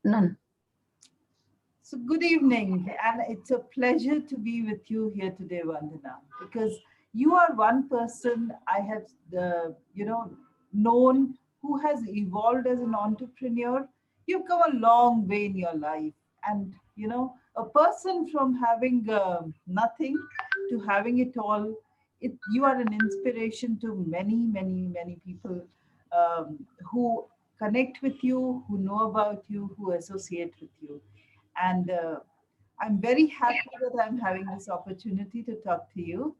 None. So good evening, and it's a pleasure to be with you here today, Vandana, because you are one person I have, known who has evolved as an entrepreneur. You've come a long way in your life, and a person from having nothing to having it all. You are an inspiration to many, many, many people who connect with you, who know about you, who associate with you. And I'm very happy that I'm having this opportunity to talk to you.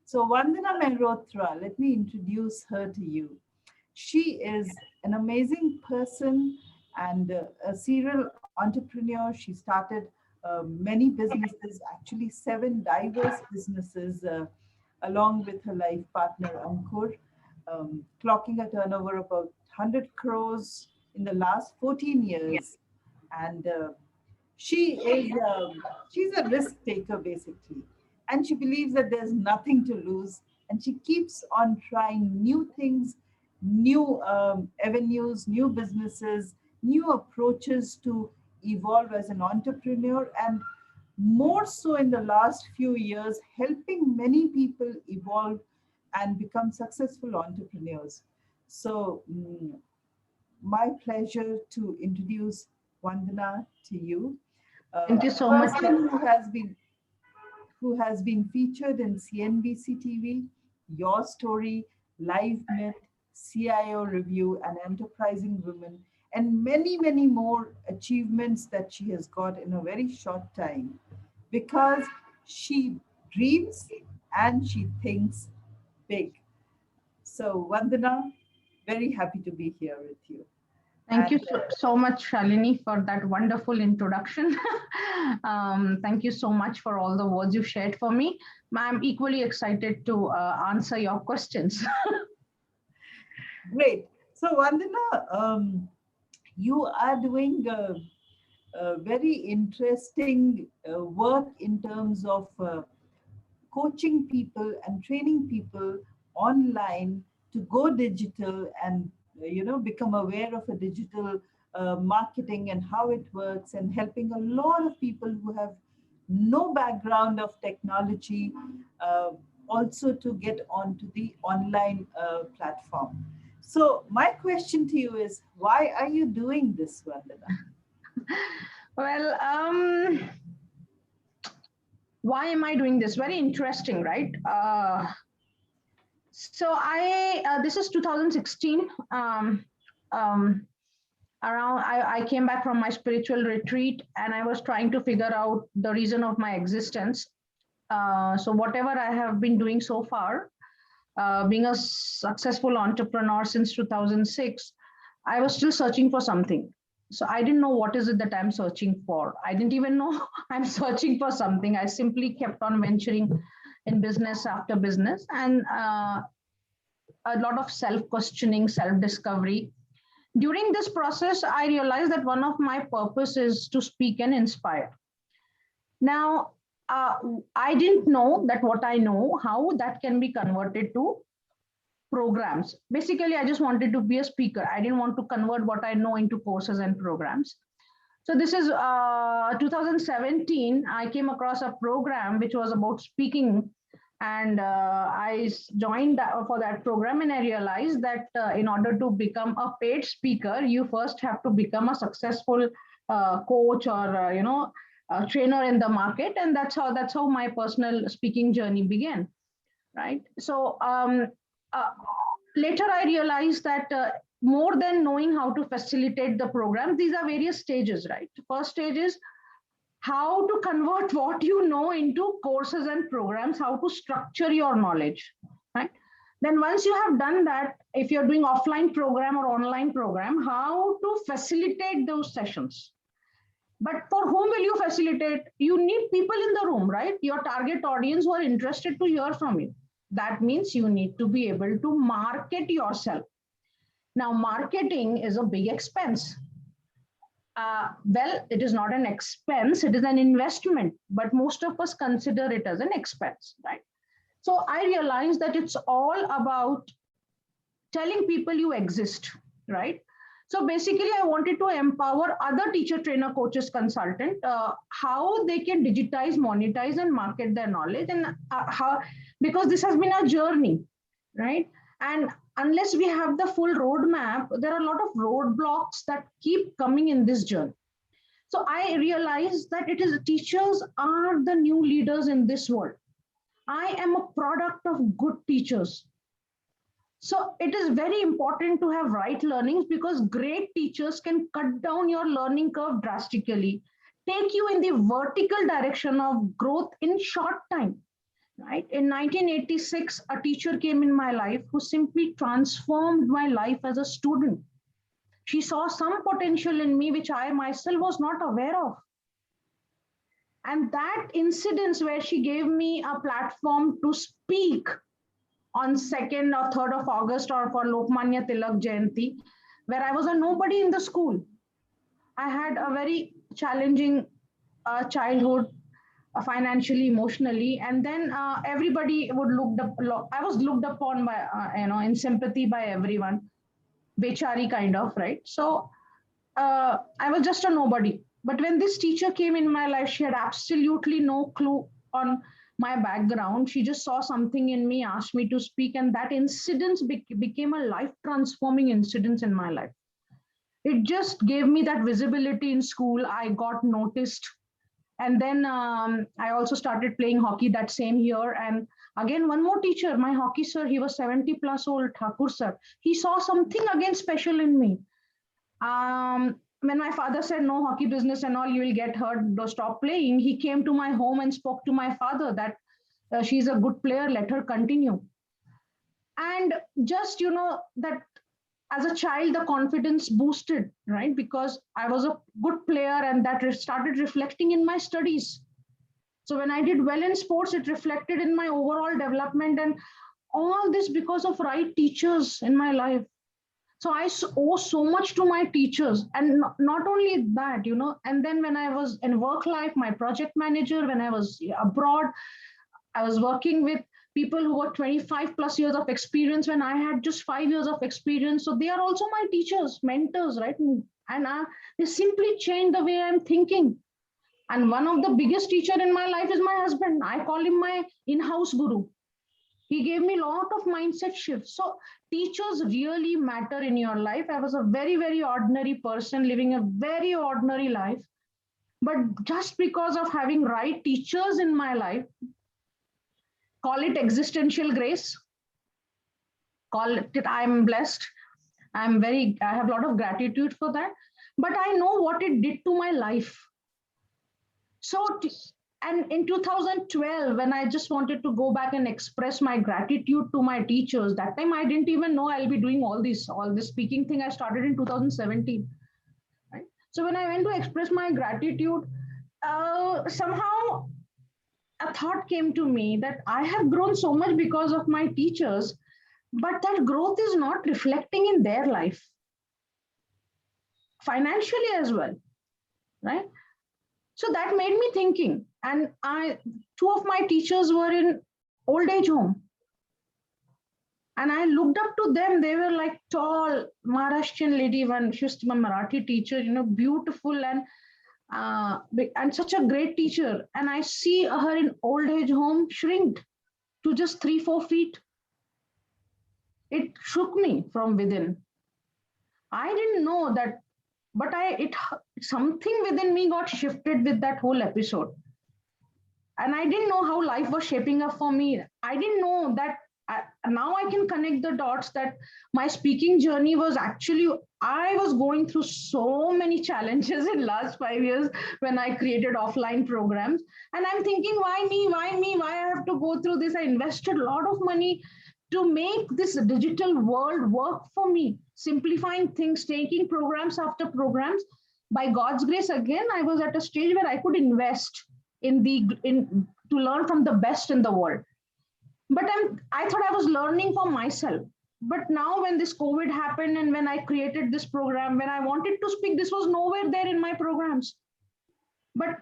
So, Vandana Mehrotra, let me introduce her to you. She is an amazing person and a serial entrepreneur. She started many businesses, actually 7 diverse businesses, along with her life partner Ankur, clocking a turnover of about 100 crores in the last 14 years. And she's a risk taker basically, and she believes that there's nothing to lose, and she keeps on trying new things, new avenues, new businesses, new approaches to evolve as an entrepreneur, and more so in the last few years helping many people evolve and become successful entrepreneurs. So my pleasure to introduce Vandana to you, Thank you a so much. person who has been featured in CNBC TV, Your Story, Live Myth, CIO Review, and Enterprising Women, and many, many more achievements that she has got in a very short time, because she dreams and she thinks big. So, Vandana, very happy to be here with you. Thank you so much, Shalini, for that wonderful introduction. Thank you so much for all the words you shared for me. I'm equally excited to answer your questions. Great. So, Vandana, you are doing very interesting work in terms of coaching people and training people online to go digital and become aware of a digital marketing and how it works, and helping a lot of people who have no background of technology also to get onto the online platform. So my question to you is, why are you doing this, Vandana? Well, why am I doing this? Very interesting, right? So this is 2016. Around, I came back from my spiritual retreat, and I was trying to figure out the reason of my existence. So whatever I have been doing so far, being a successful entrepreneur since 2006, I was still searching for something. So I didn't know what is it that I'm searching for. I didn't even know I'm searching for something. I simply kept on venturing in business after business, and a lot of self-questioning, self-discovery. During this process, I realized that one of my purpose is to speak and inspire. Now, I didn't know that what I know, how that can be converted to programs. Basically, I just wanted to be a speaker. I didn't want to convert what I know into courses and programs. So this is 2017. I came across a program which was about speaking, and I joined for that program, and I realized that in order to become a paid speaker, you first have to become a successful coach or a trainer in the market, and that's how my personal speaking journey began, right? So later I realized that more than knowing how to facilitate the program, these are various stages, right? First stage is how to convert what you know into courses and programs, how to structure your knowledge, right? Then once you have done that, if you're doing offline program or online program, how to facilitate those sessions. But for whom will you facilitate? You need people in the room, right? Your target audience who are interested to hear from you. That means you need to be able to market yourself. Now, marketing is a big expense. Well, it is not an expense, it is an investment, but most of us consider it as an expense, right? So I realized that it's all about telling people you exist, right? So basically, I wanted to empower other teacher, trainer, coaches, consultant, how they can digitize, monetize, and market their knowledge, and how, because this has been a journey, right? And unless we have the full roadmap, there are a lot of roadblocks that keep coming in this journey. So I realized that it is teachers are the new leaders in this world. I am a product of good teachers. So it is very important to have right learnings, because great teachers can cut down your learning curve drastically, take you in the vertical direction of growth in short time. Right? In 1986, a teacher came in my life who simply transformed my life as a student. She saw some potential in me which I myself was not aware of. And that incident where she gave me a platform to speak on 2nd or 3rd of August or for Lokmanya Tilak Jayanti, where I was a nobody in the school. I had a very challenging childhood, financially, emotionally, and then everybody would looked up. I was looked upon by in sympathy by everyone, bechari kind of, right? So I was just a nobody. But when this teacher came in my life, she had absolutely no clue on my background. She just saw something in me, asked me to speak, and that incident became a life transforming incident in my life. It just gave me that visibility in school. I got noticed. And then I also started playing hockey that same year. And again, one more teacher, my hockey sir, he was 70 plus old, Thakur sir. He saw something again special in me. When my father said no hockey business and all, you will get hurt, stop playing, he came to my home and spoke to my father that she's a good player, let her continue. And just, that as a child, the confidence boosted, right? Because I was a good player, and that started reflecting in my studies. So when I did well in sports, it reflected in my overall development, and all this because of right teachers in my life. So I owe so much to my teachers, and not only that, and then when I was in work life, my project manager, when I was abroad, I was working with people who were 25 plus years of experience when I had just 5 years of experience. So they are also my teachers, mentors, right? And they simply changed the way I'm thinking. And one of the biggest teacher in my life is my husband. I call him my in-house guru. He gave me a lot of mindset shifts. So teachers really matter in your life. I was a very, very ordinary person living a very ordinary life. But just because of having right teachers in my life, call it existential grace, call it I'm blessed. I have a lot of gratitude for that. But I know what it did to my life. So, and in 2012, when I just wanted to go back and express my gratitude to my teachers, that time I didn't even know I'll be doing all this speaking thing. I started in 2017. Right? So when I went to express my gratitude, somehow a thought came to me that I have grown so much because of my teachers, but that growth is not reflecting in their life financially as well, right? So that made me thinking. And two of my teachers were in old age home. And I looked up to them. They were like tall Maharashtrian lady, one, she was my Marathi teacher, beautiful and such a great teacher. And I see her in old age home shrink to just 3-4 feet. It shook me from within. I didn't know that, but something within me got shifted with that whole episode. And I didn't know how life was shaping up for me. I didn't know that now I can connect the dots that my speaking journey was actually, I was going through so many challenges in last 5 years when I created offline programs. And I'm thinking, why me? Why I have to go through this? I invested a lot of money to make this digital world work for me, simplifying things, taking programs after programs. By God's grace, again, I was at a stage where I could invest in to learn from the best in the world. But I thought I was learning for myself. But now when this COVID happened and when I created this program, when I wanted to speak, this was nowhere there in my programs. But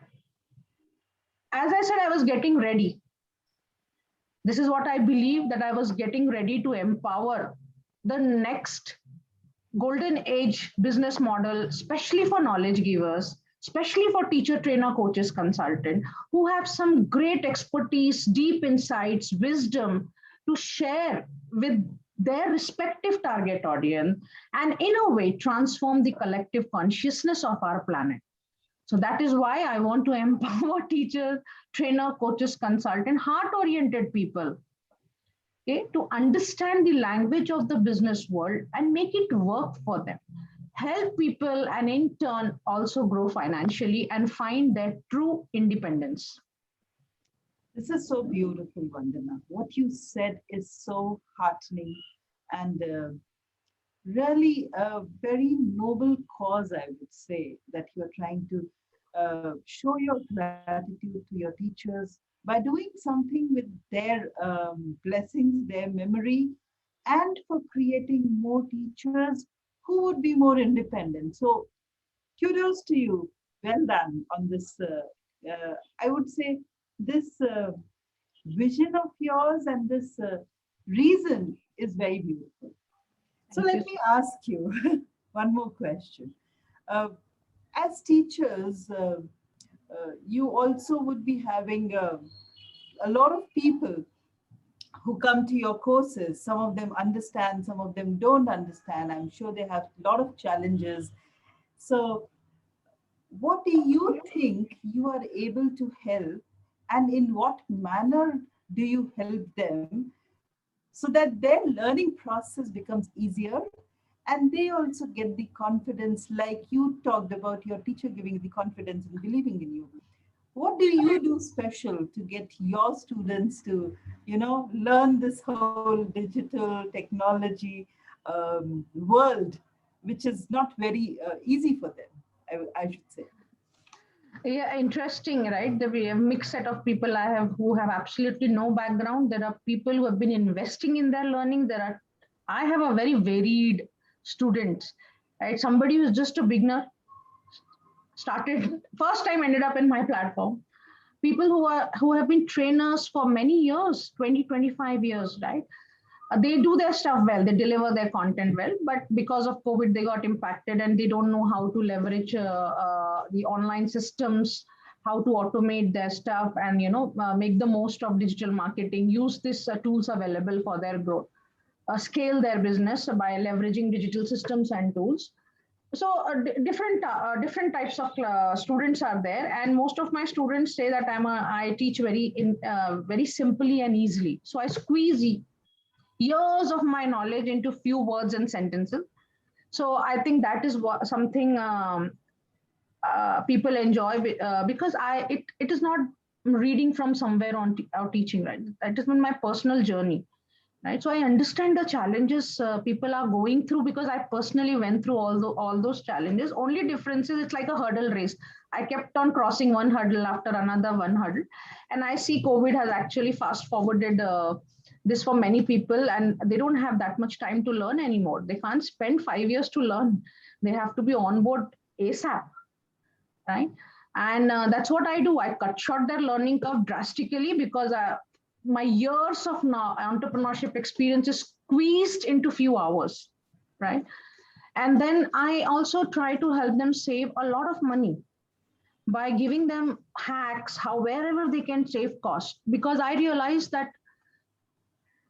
as I said, I was getting ready. This is what I believe, that I was getting ready to empower the next golden age business model, especially for knowledge givers, especially for teacher, trainer, coaches, consultant, who have some great expertise, deep insights, wisdom to share with their respective target audience, and in a way transform the collective consciousness of our planet. So that is why I want to empower teachers, trainer, coaches, consultant, heart oriented people, okay, to understand the language of the business world and make it work for them. Help people and in turn also grow financially and find their true independence. This is so beautiful, Vandana. What you said is so heartening and really a very noble cause, I would say, that you are trying to show your gratitude to your teachers by doing something with their blessings, their memory, and for creating more teachers who would be more independent. So, kudos to you. Well done on this. I would say this vision of yours and this reason is very beautiful. So Thank let you. me ask you one more question. Uh, as teachers, you also would be having a lot of people who come to your courses. Some of them understand, some of them don't understand. I'm sure they have a lot of challenges. So, what do you think you are able to help, and in what manner do you help them so that their learning process becomes easier and they also get the confidence, like you talked about your teacher giving the confidence and believing in you? What do you do special to get your students to, learn this whole digital technology world, which is not very easy for them, I should say? Yeah, interesting, right? The mixed set of people I have who have absolutely no background. There are people who have been investing in their learning. I have a very varied students, right? Somebody who's just a beginner, started first time, ended up in my platform. People who have been trainers for many years, 20, 25 years, right? They do their stuff well, they deliver their content well, but because of COVID they got impacted and they don't know how to leverage the online systems, how to automate their stuff, and make the most of digital marketing, use these tools available for their growth, scale their business by leveraging digital systems and tools. So different types of students are there, and most of my students say that I teach very simply and easily, so I squeeze years of my knowledge into few words and sentences. So I think that is something people enjoy, because it is not reading from somewhere on or teaching, right? That is not my personal journey, right? So I understand the challenges people are going through, because I personally went through all those challenges. Only difference is it's like a hurdle race. I kept on crossing one hurdle after another one hurdle, and I see COVID has actually fast forwarded this for many people, and they don't have that much time to learn anymore. They can't spend 5 years to learn. They have to be on board ASAP, right? And that's what I do. I cut short their learning curve drastically, because my years of now entrepreneurship experience is squeezed into few hours, right? And then I also try to help them save a lot of money by giving them hacks, how wherever they can save cost, because I realize that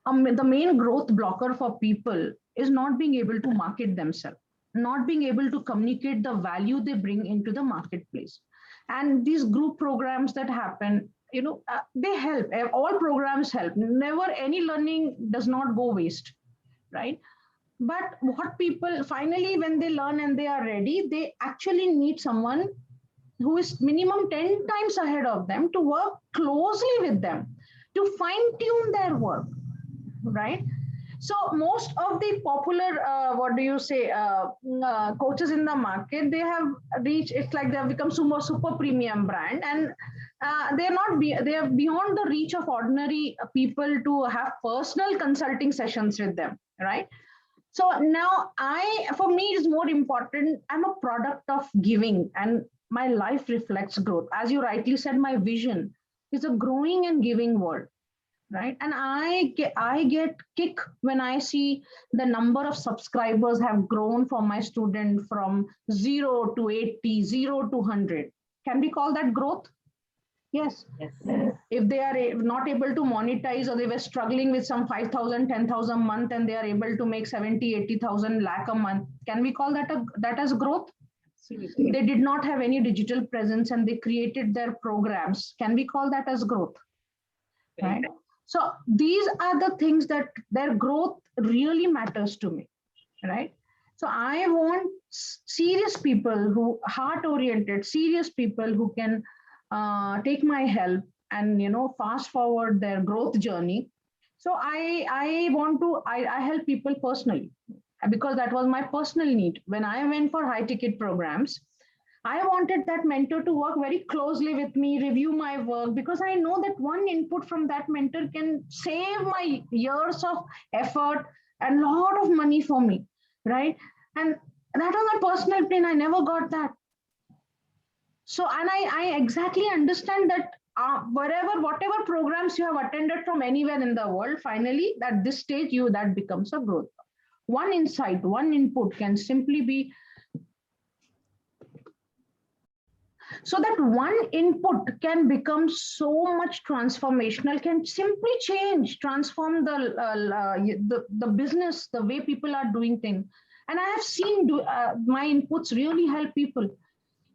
the main growth blocker for people is not being able to market themselves, not being able to communicate the value they bring into the marketplace. And these group programs that happen, they help. All programs help. Never any learning does not go waste, right? But what people finally, when they learn and they are ready, they actually need someone who is minimum 10 times ahead of them to work closely with them to fine tune their work, right? So most of the popular, what do you say, coaches in the market, they have reached. It's like they have become super premium brand, and they are beyond the reach of ordinary people to have personal consulting sessions with them, right? So now for me, it is more important. I'm a product of giving, and my life reflects growth. As you rightly said, my vision is a growing and giving world, right? And I get kick when I see the number of subscribers have grown for my student from 0 to 80, 0 to 100. Can we call that growth? Yes. If they are not able to monetize, or they were struggling with some 5,000, 10,000 a month, and they are able to make 70, 80,000 lakh a month, can we call that as growth? Absolutely. They did not have any digital presence and they created their programs. Can we call that as growth? Right. So these are the things that their growth really matters to me, right? So I want serious people who heart oriented, serious people who can take my help and fast forward their growth journey. So I want to I help people personally, because that was my personal need. When I went for high ticket programs, I wanted that mentor to work very closely with me, review my work, because I know that one input from that mentor can save my years of effort and a lot of money for me, right? And that was my personal pain. I never got that. So, and I exactly understand that whatever programs you have attended from anywhere in the world, finally, at this stage, that becomes a growth. One insight, one input can simply be, so that one input can become so much transformational, can simply transform the business, the way people are doing things. And I have seen my inputs really help people.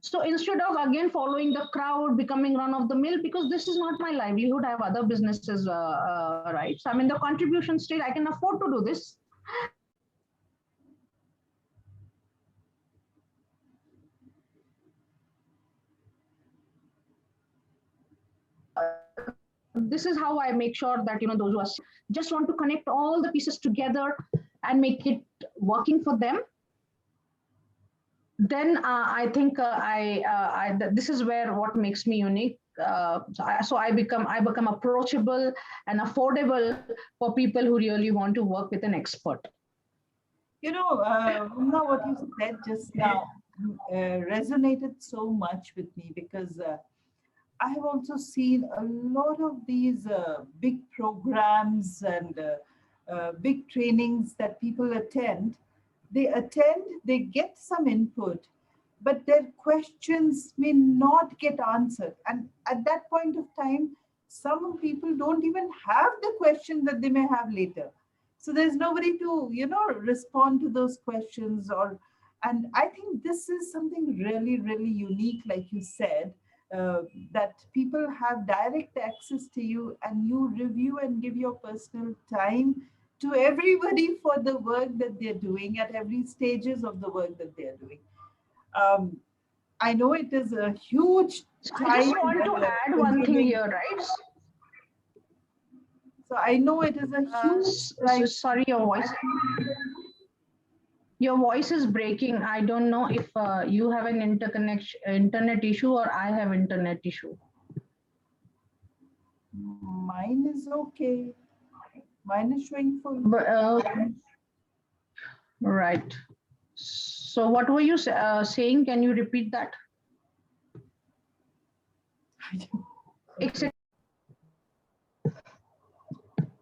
So instead of again following the crowd, becoming run of the mill, because this is not my livelihood, I have other businesses, right? So I'm in the contribution stage, I can afford to do this. This is how I make sure that those who are just want to connect all the pieces together and make it working for them. Then I think this is where what makes me unique. So I become approachable and affordable for people who really want to work with an expert. Now what you said just now resonated so much with me because I have also seen a lot of these big programs and big trainings that people attend. They get some input, but their questions may not get answered. And at that point of time, some people don't even have the question that they may have later. So there's nobody to, respond to those questions and I think this is something really, really unique, like you said, uh, that people have direct access to you and you review and give your personal time to everybody for the work that they're doing at every stages of the work that they're doing. um, I know it is a huge So I time just want to add one thing consuming. here, right? So I know it is a huge time. Sorry, your voice is breaking. I don't know if you have an internet issue, or I have internet issue. Mine is okay. Mine is showing full. But right. So what were you saying? Can you repeat that?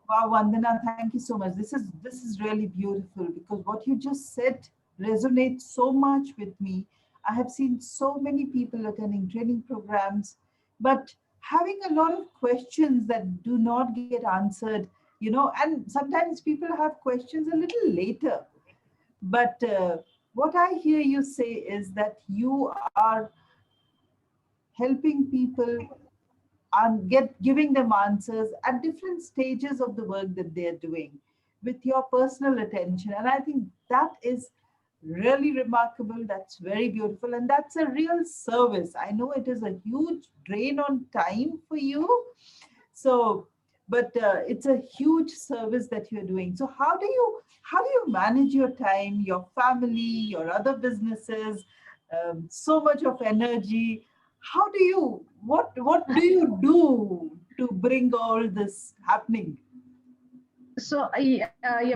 Wow, Vandana, thank you so much. This is really beautiful because what you just said resonates so much with me. I have seen so many people attending training programs, but having a lot of questions that do not get answered, and sometimes people have questions a little later. But what I hear you say is that you are helping people and giving them answers at different stages of the work that they're doing with your personal attention. And I think that is really remarkable. That's very beautiful. And that's a real service. I know it is a huge drain on time for you. So, but it's a huge service that you're doing. So how do you manage your time, your family, your other businesses, so much of energy? How do you what do you do to bring all this happening? So yeah,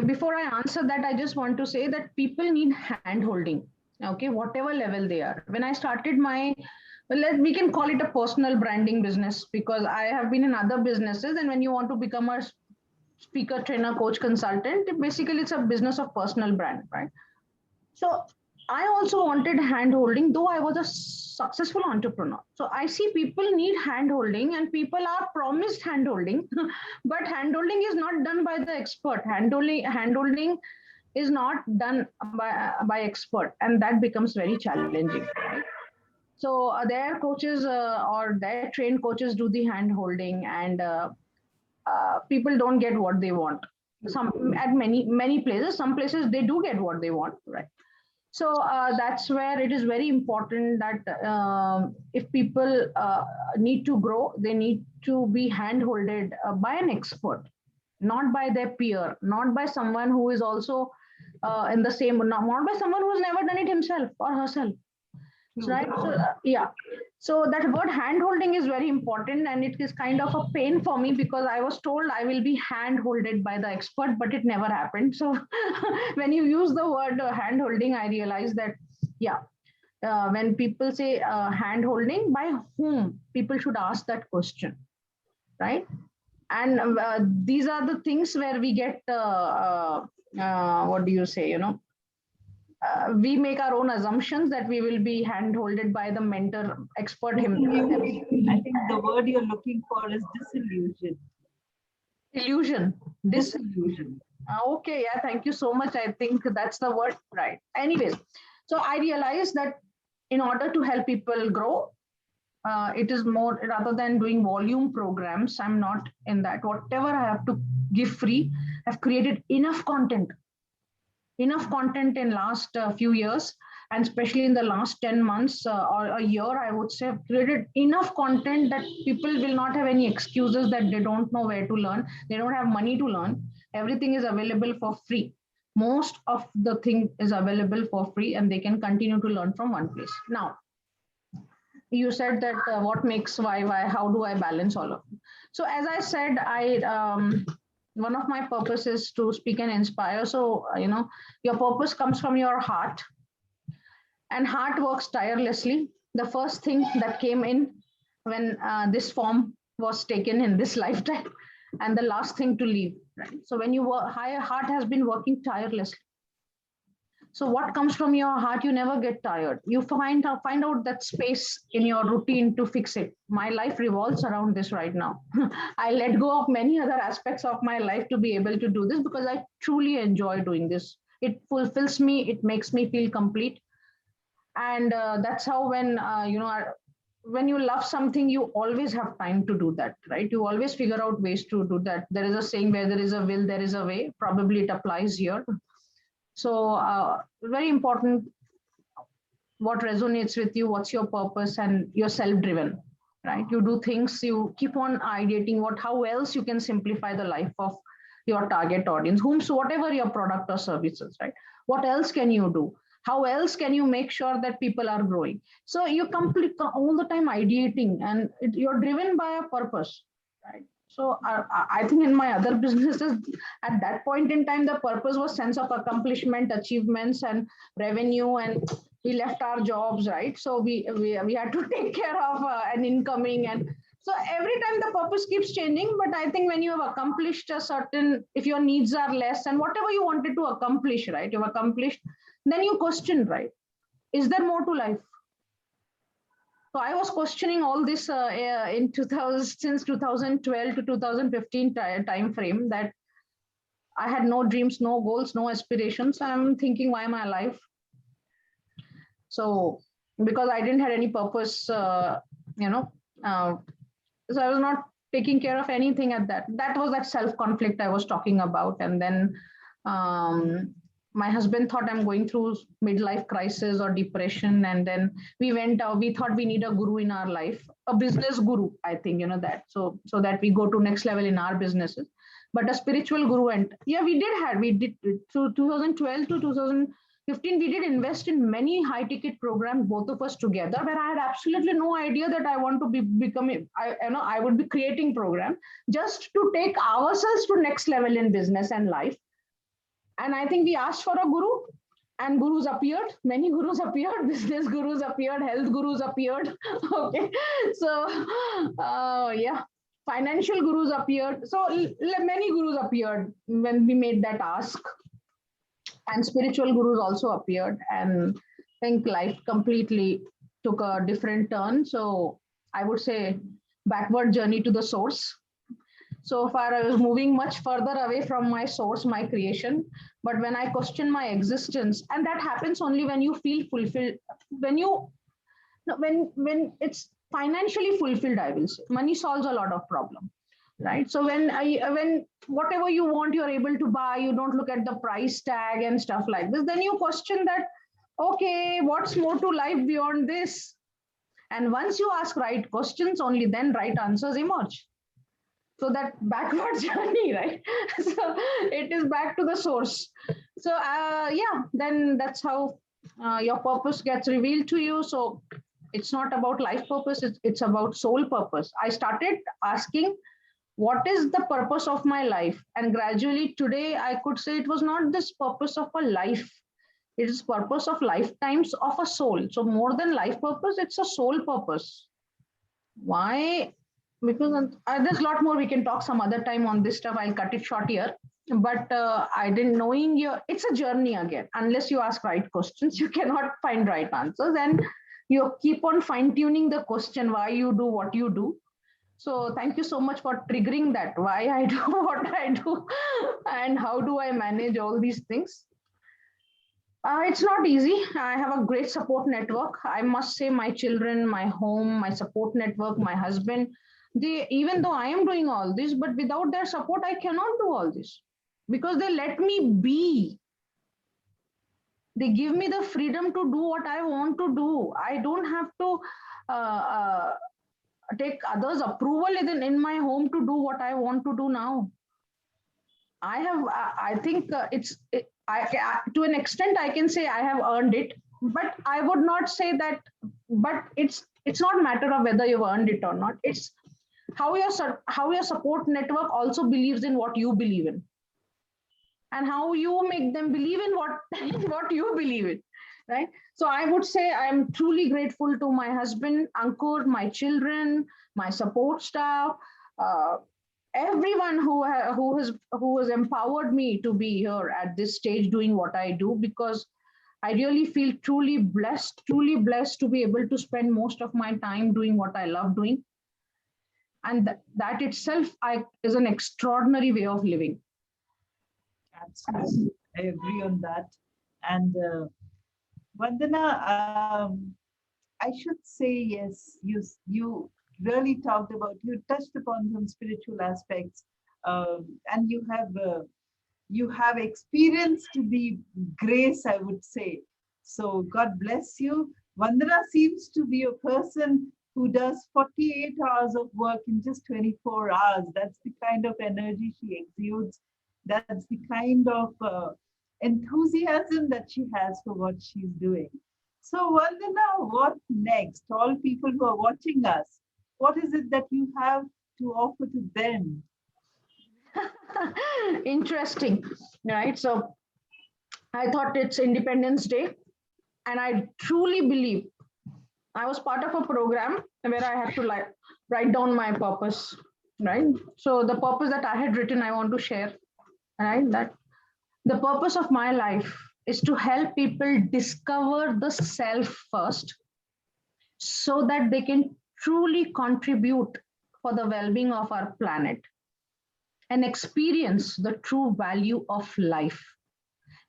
before I answer that, I just want to say that people need hand holding. Okay, whatever level they are. When I started my we can call it a personal branding business, because I have been in other businesses, and when you want to become a speaker, trainer, coach, consultant, basically it's a business of personal brand, right? So I also wanted hand holding, though I was a successful entrepreneur. So I see people need hand holding, and people are promised hand holding, but hand holding is not done by the expert. Hand holding is not done by expert, and that becomes very challenging, right? So their coaches or their trained coaches do the hand holding, and people don't get what they want. Some at many places, some places they do get what they want, right? So that's where it is very important that if people need to grow, they need to be hand-holded by an expert, not by their peer, not by someone who is also in the same, not by someone who has never done it himself or herself, right? So yeah, so that word hand holding is very important, and it is kind of a pain for me, because I was told I will be hand holded by the expert, but it never happened. So when you use the word hand holding, I realized that, yeah, when people say hand holding, by whom, people should ask that question, right? And these are the things where we get what do you say, we make our own assumptions that we will be hand-holded by the mentor expert himself. I think the word you're looking for is disillusion. Illusion. Disillusion. Okay, yeah, thank you so much. I think that's the word, right? Anyways, so I realized that in order to help people grow, it is more, rather than doing volume programs, I'm not in that. Whatever I have to give free, I've created enough content in last few years, and especially in the last 10 months or a year, I would say. I've created enough content that people will not have any excuses that they don't know where to learn, they don't have money to learn. Everything is available for free. Most of the thing is available for free, and they can continue to learn from one place. Now, you said that what makes why, how do I balance all of them? So as I said, I one of my purposes is to speak and inspire. So your purpose comes from your heart, and heart works tirelessly. The first thing that came in when this form was taken in this lifetime, and the last thing to leave, right? So when you work, heart has been working tirelessly. So what comes from your heart, you never get tired. You find out that space in your routine to fix it. My life revolves around this right now. I let go of many other aspects of my life to be able to do this, because I truly enjoy doing this. It fulfills me. It makes me feel complete. And that's how, when you love something, you always have time to do that, right? You always figure out ways to do that. There is a saying, where there is a will, there is a way. Probably it applies here. So very important, what resonates with you, what's your purpose, and you're self-driven, right? You do things, you keep on ideating how else you can simplify the life of your target audience, whatever your product or services, right? What else can you do? How else can you make sure that people are growing? So you complete all the time ideating, and you're driven by a purpose, right? So I think in my other businesses, at that point in time, the purpose was sense of accomplishment, achievements, and revenue, and we left our jobs, right? So we had to take care of an incoming, and so every time the purpose keeps changing. But I think when you have accomplished a certain, if your needs are less, and whatever you wanted to accomplish, right, you've accomplished, then you question, right? Is there more to life? So I was questioning all this in 2000, since 2012 to 2015 time frame, that I had no dreams, no goals, no aspirations. I'm thinking, why am I alive? So because I didn't have any purpose, so I was not taking care of anything at that. That was that self conflict I was talking about. And then my husband thought I'm going through midlife crisis or depression, and then we thought we need a guru in our life, a business guru, I think, that, so that we go to next level in our businesses. But a spiritual guru, and yeah, we did through 2012 to 2015, we did invest in many high ticket programs, both of us together, where I had absolutely no idea that I want to I would be creating program just to take ourselves to next level in business and life. And I think we asked for a guru. And gurus appeared, many gurus appeared, business gurus appeared, health gurus appeared. Okay, so yeah, financial gurus appeared. So many gurus appeared when we made that ask, and spiritual gurus also appeared. And I think life completely took a different turn. So I would say backward journey to the source. So far, I was moving much further away from my source, my creation. But when I question my existence, and that happens only when you feel fulfilled, when you, no, when it's financially fulfilled, I will say money solves a lot of problem, right? So when whatever you want, you're able to buy. You don't look at the price tag and stuff like this. Then you question that, okay, what's more to life beyond this? And once you ask right questions, only then right answers emerge. So that backward journey, right? So it is back to the source. So yeah, then that's how your purpose gets revealed to you. So it's not about life purpose, it's about soul purpose. I started asking what is the purpose of my life, and gradually today I could say it was not this purpose of a life, it is purpose of lifetimes of a soul. So more than life purpose, it's a soul purpose. Why? Because there's a lot more we can talk some other time on this stuff. I'll cut it short here. But I didn't knowing your, it's a journey again. Unless you ask right questions, you cannot find right answers. And you keep on fine tuning the question why you do what you do. So thank you so much for triggering that. Why I do what I do, and how do I manage all these things. It's not easy. I have a great support network. I must say, my children, my home, my support network, my husband. They, even though I am doing all this, but without their support, I cannot do all this because they let me be. They give me the freedom to do what I want to do. I don't have to uh, uh, take others' approval in my home to do what I want to do now. I have, I think to an extent, I can say I have earned it, but I would not say that. But it's not matter of whether you've earned it or not. It's how your support network also believes in what you believe in, and how you make them believe in what what you believe in, right? So I would say I am truly grateful to my husband, Ankur, my children, my support staff. Uh, Everyone who has empowered me to be here at this stage doing what I do, because I really feel truly blessed to be able to spend most of my time doing what I love doing, and that itself is an extraordinary way of living. Absolutely. I agree on that. And Vandana, I should say yes. You really talked about, you touched upon some spiritual aspects, and you have experienced the grace, I would say. So God bless you. Vandana seems to be a person who does 48 hours of work in just 24 hours. That's the kind of energy she exudes. That's the kind of enthusiasm that she has for what she's doing. So, Vandana, what next? All people who are watching us, what is it that you have to offer to them? Interesting, right? So I thought it's Independence Day, and I truly believe I was part of a program where I had to like write down my purpose, right? So the purpose that I had written, I want to share, right? That the purpose of my life is to help people discover the self first, so that they can truly contribute for the well-being of our planet and experience the true value of life.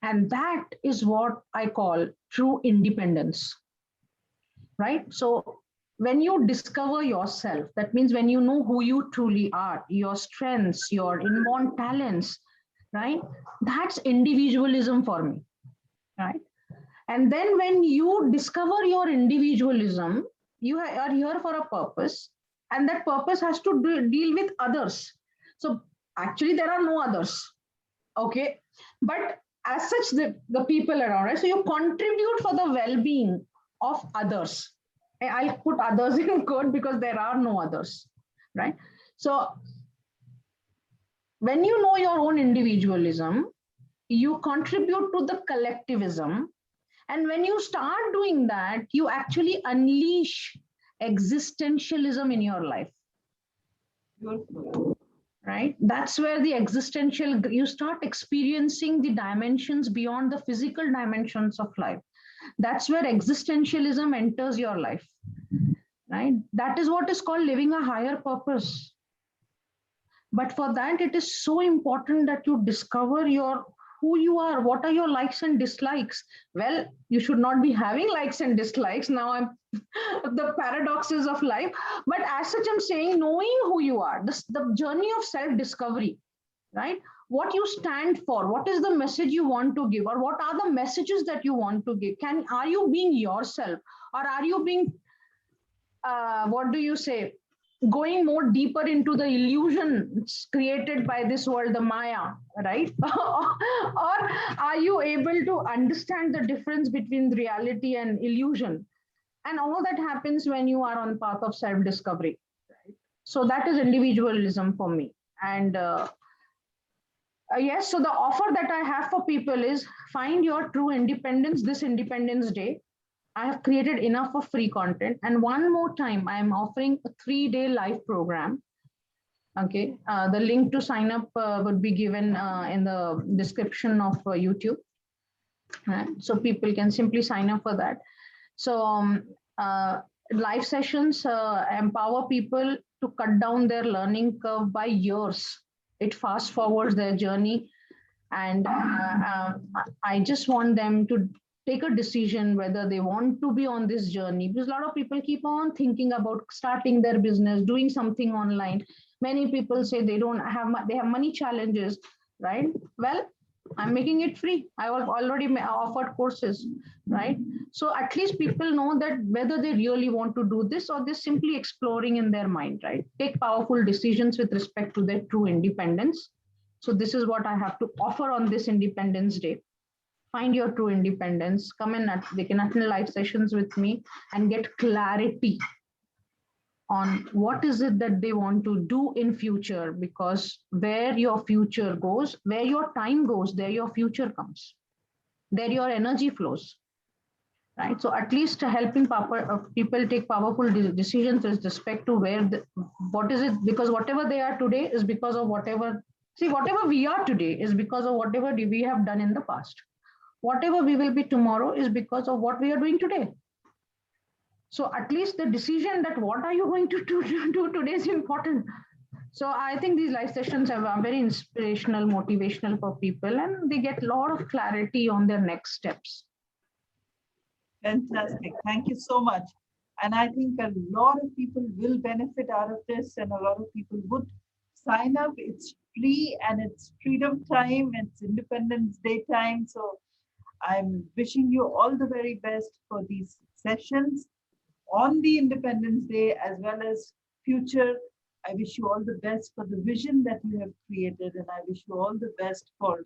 And that is what I call true independence, right? So when you discover yourself, that means when you know who you truly are, your strengths, your inborn talents, right? That's individualism for me, right? And then when you discover your individualism, you are here for a purpose, and that purpose has to deal with others. So actually, there are no others, okay? But as such, the people around, right? So you contribute for the well being of others. I'll put others in quote because there are no others, right? So when you know your own individualism, you contribute to the collectivism. And when you start doing that, you actually unleash existentialism in your life, Beautiful. right? That's where the existential, you start experiencing the dimensions beyond the physical dimensions of life. That's where existentialism enters your life, right? That is what is called living a higher purpose. But for that, it is so important that you discover your who you are. What are your likes and dislikes? Well, you should not be having likes and dislikes. Now I'm the paradoxes of life. But as such, I'm saying knowing who you are, this the journey of self-discovery, right? What you stand for, what is the message you want to give, or what are the messages that you want to give? Are you being yourself, or are you being what do you say, going more deeper into the illusions created by this world, the Maya, right? Or are you able to understand the difference between reality and illusion? And all that happens when you are on path of self discovery. So that is individualism for me. And yes, so the offer that I have for people is find your true independence this Independence Day. I have created enough of free content. And one more time, I am offering a 3-day live program. Okay. The link to sign up would be given in the description of YouTube. Right? So people can simply sign up for that. So live sessions empower people to cut down their learning curve by years. It fast forwards their journey. And I just want them to take a decision whether they want to be on this journey, because a lot of people keep on thinking about starting their business, doing something online. Many people say they don't have they have money challenges, right? Well, I'm making it free. I have already offered courses, right? So at least people know that whether they really want to do this or they're simply exploring in their mind, right? Take powerful decisions with respect to their true independence. So this is what I have to offer on this Independence Day. Find your true independence. Come in, they can attend live sessions with me and get clarity on what is it that they want to do in future, because where your future goes, where your time goes, there your future comes, there your energy flows, right? So at least helping people take powerful decisions with respect to what is it, because whatever they are today is because of whatever we are today is because of whatever we have done in the past. Whatever we will be tomorrow is because of what we are doing today. So at least the decision that what are you going to do today is important. So I think these live sessions are very inspirational, motivational for people, and they get a lot of clarity on their next steps. Fantastic. Thank you so much. And I think a lot of people will benefit out of this, and a lot of people would sign up. It's free and it's freedom time, it's Independence Day time. So I'm wishing you all the very best for these sessions on the Independence Day as well as future. I wish you all the best for the vision that you have created, and I wish you all the best for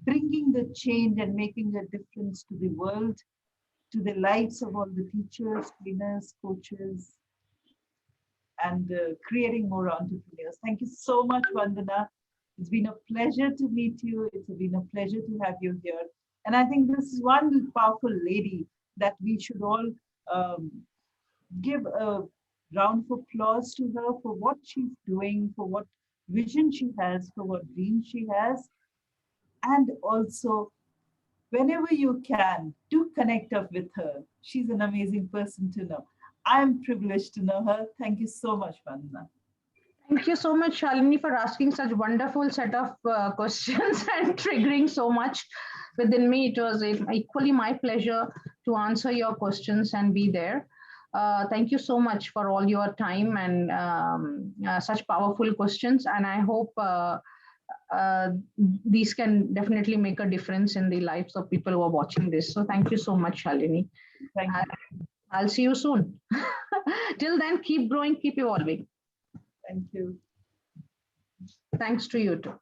bringing the change and making a difference to the world, to the lives of all the teachers, trainers, coaches, and creating more entrepreneurs. Thank you so much, Vandana. It's been a pleasure to meet you. It's been a pleasure to have you here. And I think this is one powerful lady that we should all give a round of applause to her for what she's doing, for what vision she has, for what dream she has. And also, whenever you can, do connect up with her. She's an amazing person to know. I'm privileged to know her. Thank you so much, Vandana. Thank you so much, Shalini, for asking such wonderful set of questions and triggering so much within me. It was equally my pleasure to answer your questions and be there. Thank you so much for all your time and such powerful questions. And I hope these can definitely make a difference in the lives of people who are watching this. So thank you so much, Shalini. Thank you. I'll see you soon. Till then, keep growing, keep evolving. Thank you. Thanks to you too.